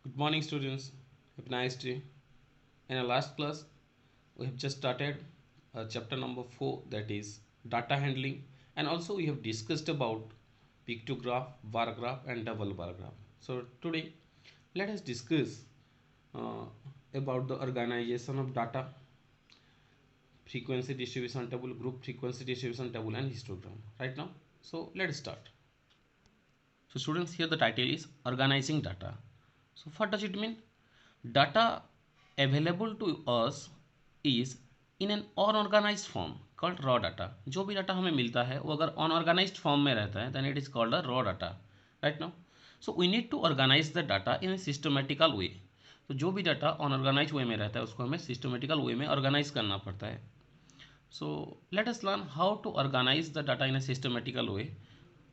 Good morning, students. Have a nice day. In our last class, we have just started chapter number 4, that is data handling, and also we have discussed about pictograph, bar graph, and double bar graph. So, today, let us discuss uh, about the organization of data, frequency distribution table, group frequency distribution table, and histogram. Right now, so let's start. So, students, here the title is organizing data. So, what does it mean? Data available to us is in an unorganized form called raw data. जो भी data हमें मिलता है वो अगर unorganized form में रहता है then it is called a raw data. Right now, so we need to organize the data in a systematical way. तो जो भी डाटा unorganized way में रहता है उसको हमें systematical way में organize करना पड़ता है. So let us learn how to organize the data in a systematical way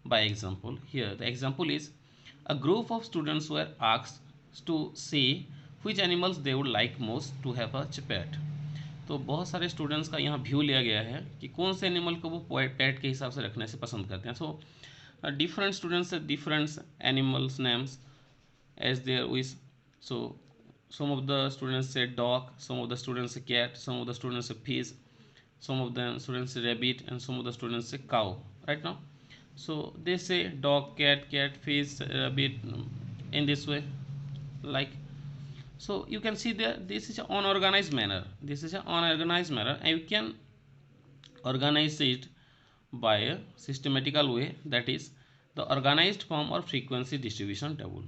by example. Here the example is a group of students were asked to say which animals they would like most to have a pet. तो बहुत सारे students का यहाँ view लिया गया है कि कौन से एनिमल को वो पेट के हिसाब से रखने से पसंद करते हैं. So different students different animals names as their wish. So some of the students say dog, some of the students say cat, some of the students say fish, some of the students say rabbit, and some of the students say cow. Right now, so they say dog, cat, fish, rabbit, in this way, like. So you can see there, this is an unorganized manner, this is an unorganized manner, and you can organize it by a systematical way, that is the organized form or frequency distribution table.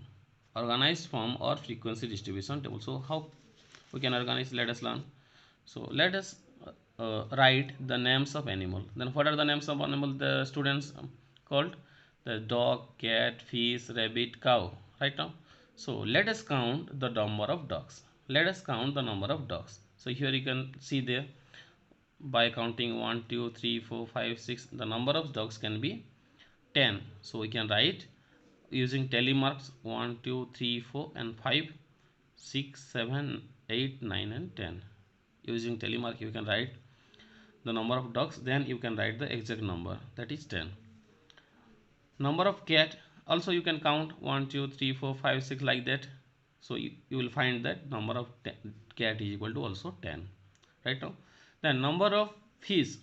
Organized form or frequency distribution table. So how we can organize, let us learn. So let us write the names of animal. Then what are the names of animal the students called? The dog, cat, fish, rabbit, cow. Right now, so let us count the number of dogs. Let us count the number of dogs. So here you can see there, by counting 1 2 3 4 5 6, the number of dogs can be 10. So we can write using tally marks 1 2 3 4 and 5 6 7 8 9 and 10. Using tally mark you can write the number of dogs, then you can write the exact number, that is 10. Number of cat, also you can count 1 2 3 4 5 6 like that. So you will find that number of cat is equal to also 10. Right now, then number of fish,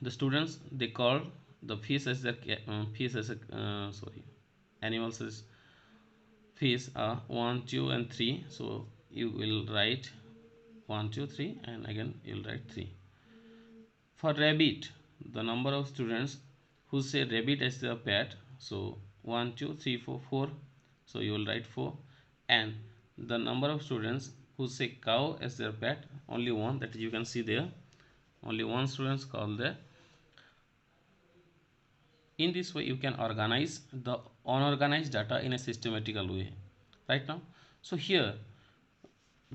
the students they call the fish as the fish as a sorry, animals as fish are 1 2 and 3. So you will write 1 2 3 and again you will write 3. For rabbit, the number of students who say rabbit as their pet, so 1 2 3 4 4, so you will write 4. And the number of students who say cow as their pet, only one, that you can see there, only one students call there. In this way you can organize the unorganized data in a systematical way. Right now, so here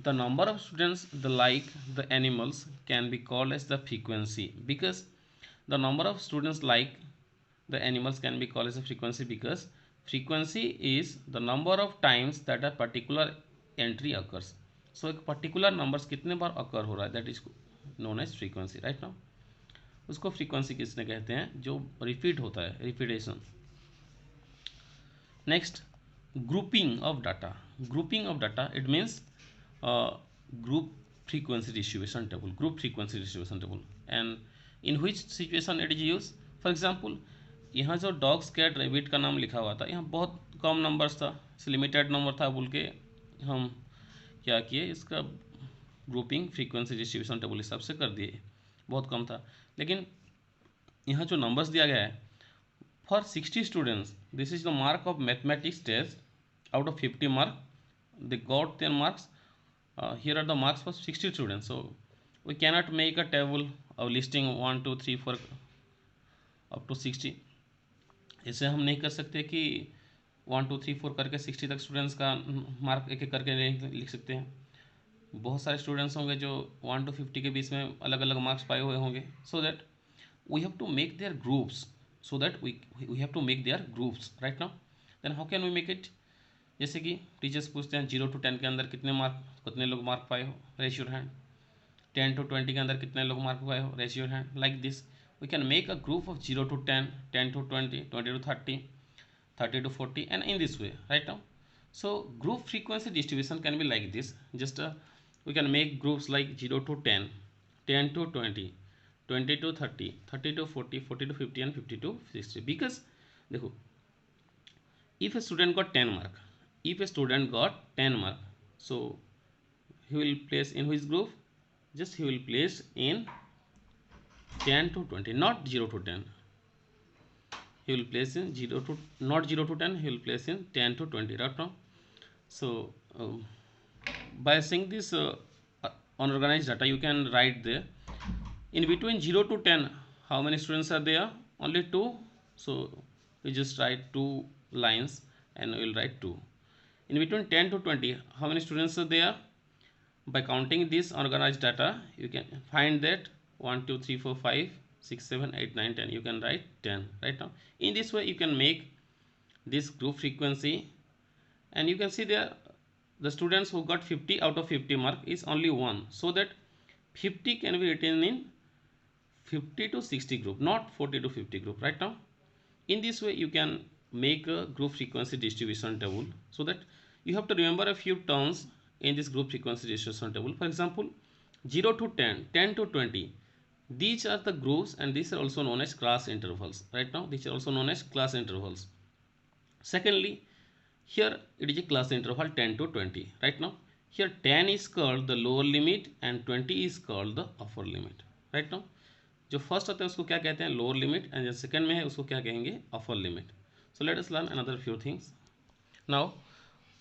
the number of students the like the animals can be called as the frequency, because the number of students like the animals can be called as a frequency, because frequency is the number of times that a particular entry occurs. So एक particular numbers कितने बार occur हो रहा है, that is known as frequency. Right now, उसको frequency किसने कहते हैं, जो रिपीट होता है, repetition. Next, grouping of data. Grouping of data it means group frequency distribution table, group frequency distribution table. And in which situation it is used? For example, यहाँ जो dogs cat rebate का नाम लिखा हुआ था, यहाँ बहुत कम नंबर्स था, लिमिटेड नंबर था बोल के हम क्या किए, इसका ग्रुपिंग फ्रीक्वेंसी डिस्ट्रीब्यूशन टेबल हिसाब से कर दिए, बहुत कम था. लेकिन यहाँ जो नंबर्स दिया गया है, for 60 students this is the mark of mathematics test. Out of 50 mark they got 10 marks. Here are the marks for 60 students. So we cannot make a table of listing 1 2 3 4 up to 60. इसे हम नहीं कर सकते कि 1 2 3 4 करके 60 तक students का mark एक एक करके नहीं लिख सकते हैं. बहुत सारे स्टूडेंट्स होंगे जो 1 to 50 के बीच में अलग अलग मार्क्स पाए हुए होंगे. So that we have to make their groups, so that we have to make their groups. Right now, then how can we make it? जैसे कि टीचर्स पूछते हैं 0 to 10 के अंदर कितने लोग मार्क पाए हो, रेज योर हैंड. 10 to 20 के अंदर कितने लोग मार्क पाए हो, raise your hand. Like this we can make a group of 0 to 10, 10 to 20, 20 to 30, 30 to 40, and in this way. Right now, So group frequency distribution can be like this. Just we can make groups like 0 to 10, 10 to 20, 20 to 30, 30 to 40, 40 to 50 and 50 to 60. Because देखो, if a student got 10 mark, if a student got 10 mark, so he will place in which group? Just he will place in 10 to 20, not 0 to 10. He will place in 0 to, not 0 to 10, he will place in 10 to 20, right now. So by seeing this unorganized data, you can write there in between 0 to 10 how many students are there? Only 2. So we just write 2 lines and we will write 2. In between 10 to 20 how many students are there? By counting this unorganized data, you can find that 1 2 3 4 5 6 7 8 9 10. You can write 10 right now. In this way you can make this group frequency, and you can see there the students who got 50 out of 50 mark is only 1, so that 50 can be written in 50 to 60 group, not 40 to 50 group right now. In this way you can make a group frequency distribution table, so that you have to remember a few terms in this group frequency distribution table. For example, 0 to 10, 10 to 20, these are the groups, and these are also known as class intervals right now. These are also known as class intervals. Secondly, here it is a class interval 10 to 20 right now. Here 10 is called the lower limit and 20 is called the upper limit right now. जो first होता है उसको क्या कहते हैं? Lower limit, and जो second में है उसको क्या कहेंगे? Upper limit. So let us learn another few things now.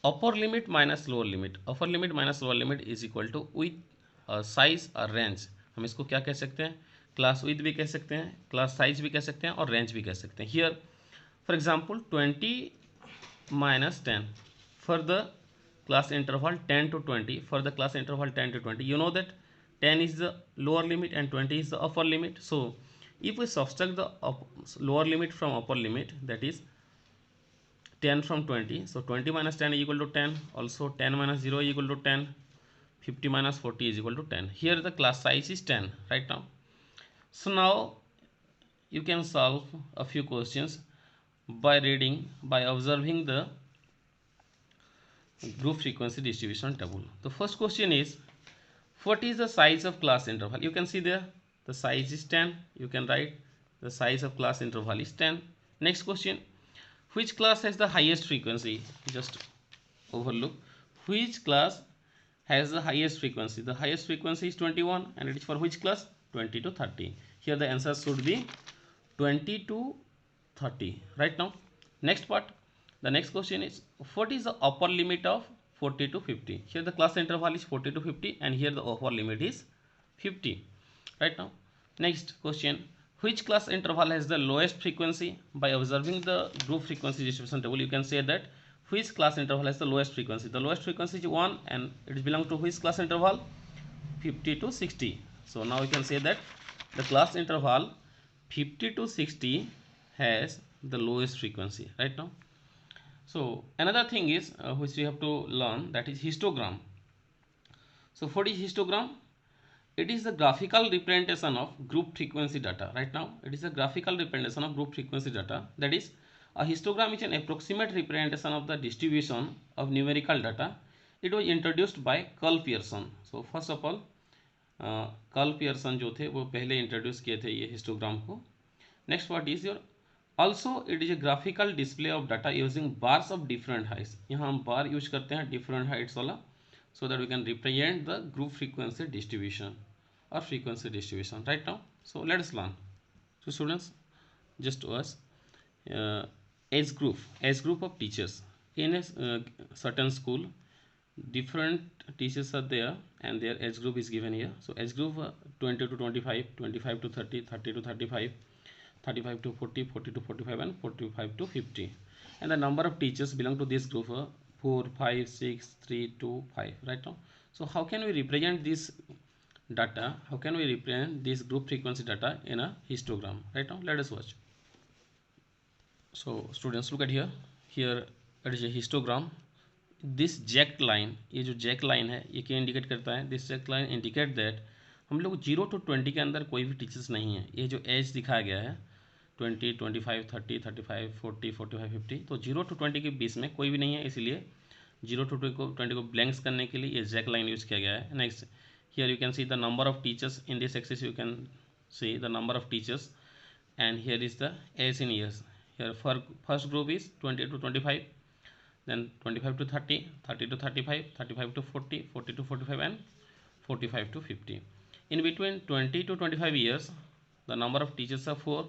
Upper limit minus lower limit, upper limit minus lower limit is equal to with size और रेंज. हम इसको क्या कह सकते हैं? क्लास विथ भी कह सकते हैं, क्लास साइज भी कह सकते हैं और रेंज भी कह सकते हैं. Here for example 20 minus 10 for the class interval 10 to 20. For the class interval 10 to 20, you know that 10 is the lower limit and 20 is the upper limit. So if we subtract the lower limit from upper limit, that is 10 from 20, so 20 minus 10 is equal to 10. Also 10 minus 0 is equal to 10. 50 minus 40 is equal to 10. Here the class size is 10 right now. So now you can solve a few questions by reading, by observing the group frequency distribution table. The first question is, what is the size of class interval? You can see there the size is 10. You can write the size of class interval is 10. Next question, which class has the highest frequency? Just overlook. Which class has the highest frequency? The highest frequency is 21, and it is for which class? 20 to 30. Here the answer should be 20 to 30 right now. Next part, the next question is, what is the upper limit of 40 to 50? Here the class interval is 40 to 50 and here the upper limit is 50 right now. Next question, which class interval has the lowest frequency? By observing the group frequency distribution table, you can say that which class interval has the lowest frequency. The lowest frequency is 1, and it belongs to which class interval? 50 to 60. So now you can say that the class interval 50 to 60 has the lowest frequency right now. So another thing is which we have to learn, that is histogram. So what is histogram? It is the graphical representation of group frequency data right now. It is a graphical representation of group frequency data. That is, a histogram is an approximate representation of the distribution of numerical data. It was introduced by Carl Pearson. So first of all Karl Pearson जो थे वो पहले introduce किए थे ये histogram को. Next what is your, also it is a graphical display of data using bars of different heights. यहाँ हम बार यूज करते हैं डिफरेंट हाइट्स वाला, so that we can represent the group frequency distribution और frequency distribution right now. So let us learn. So students, just to us, age group of teachers in a certain school, different teachers are there and their age group is given here. So age group 20 to 25, 25 to 30, 30 to 35, 35 to 40, 40 to 45 and 45 to 50, and the number of teachers belong to this group 4, 5, 6, 3, 2, 5 right now. So how can we represent this data? How can we represent this group frequency data in a histogram right now? Let us watch. So students, look at here. Here it is a histogram. This jacked line, ये जो Jack line है ये क्या indicate करता है? This jacked line indicate that हम लोग 0 to 20 के अंदर कोई भी टीचर्स नहीं है. ये जो एज दिखाया गया है 20, 25, 30, 35, 40, 45, 50, तो 0 to 20 के बीच में कोई भी नहीं है, इसलिए 0 to 20 को ब्लैंक्स करने के लिए ये जैक लाइन यूज़ किया गया है. Next here you can see the number of teachers in this axis. You can see the number of teachers and here is the as in years. Here for first group is 20 to 25, then 25 to 30, 30 to 35, 35 to 40, 40 to 45 and 45 to 50. In between 20 to 25 years the number of teachers are 4.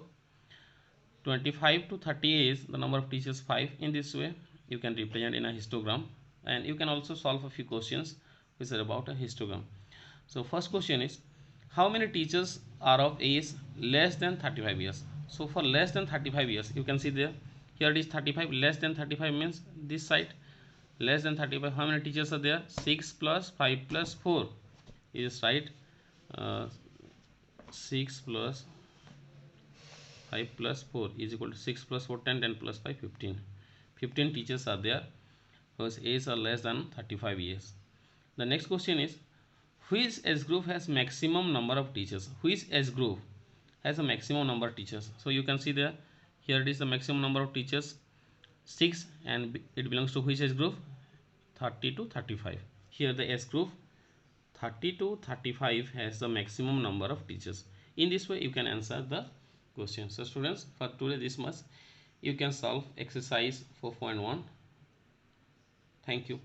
25 to 30 is the number of teachers 5. In this way you can represent in a histogram, and you can also solve a few questions which are about a histogram. So first question is, how many teachers are of age less than 35 years? So for less than 35 years, you can see there, here it is 35, less than 35 means this side, less than 35, how many teachers are there? 6 plus 5 plus 4 is right. 6 plus 5 plus 4 is equal to 6 plus 4 10, 10 plus 5 15. 15 teachers are there whose age are less than 35 years. The next question is, which age group has maximum number of teachers? Which age group has a maximum number of teachers? So you can see there, here it is the maximum number of teachers 6, and it belongs to which age group? 30 to 35. Here the age group 30 to 35 has the maximum number of teachers. In this way you can answer the question. So students, for today this much. You can solve exercise 4.1. Thank you.